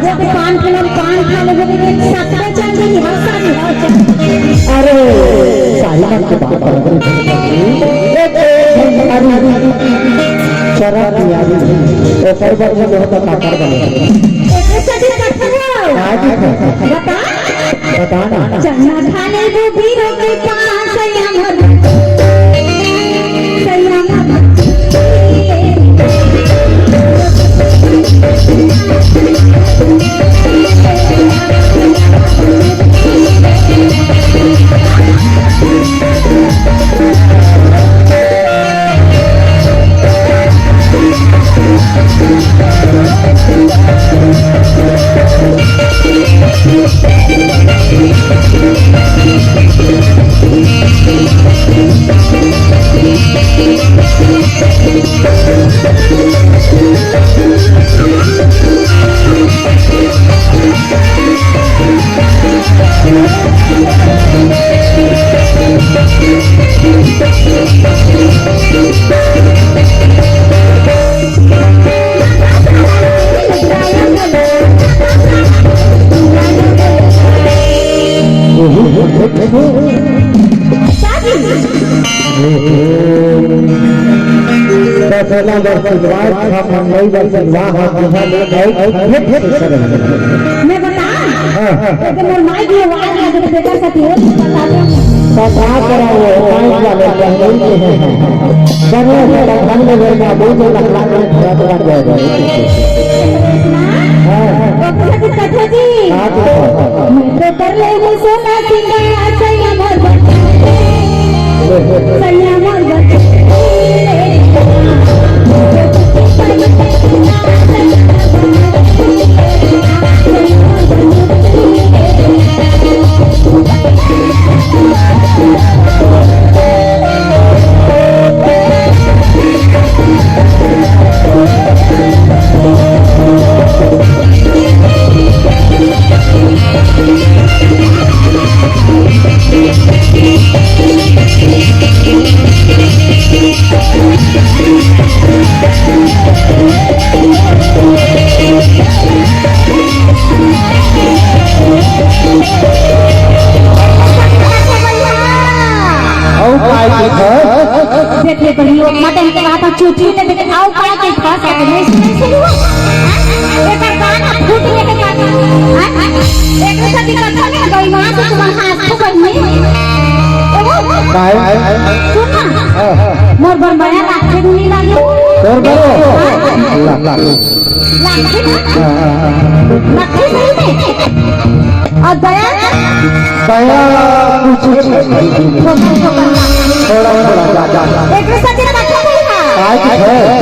जब पान किलो पान खा लोगे तो एक सत्ता चाहिए हंसा नहीं अरे सारी बात के बात शराब यारी ऊपर पर जो होता काकर बने एक सदी कठुआ बता बताना चना खाने वो भीड़ों के पास सयामर पहला वर्षवाद था मंगई वर्षवाद जहां लोग मैं बता तो मेरे माई की आवाज आ गई बेटा साथी हो बता दो पता करा वो पांच वाले मंगई के हैं बने बड़ा ढंग में का बहुत लखला में खड़ा कर जाएगा तो कथा जी मैं तो कर ले हूं सोना सिंगार सयामर देखिए बढ़िया मटन के हाथ चूटी ने देखे आओ का के खा सकते नहीं सुनो एक गाना फूट के गाना एक सदी कथा में गई वहां से तुम हाथ को करने काय सुनना मोर बन बड़ा लाखे नहीं लागे तोर बरो लाखे लाखे सही में और दया कुछ थोड़ा थोड़ा एक सदी कथा आज है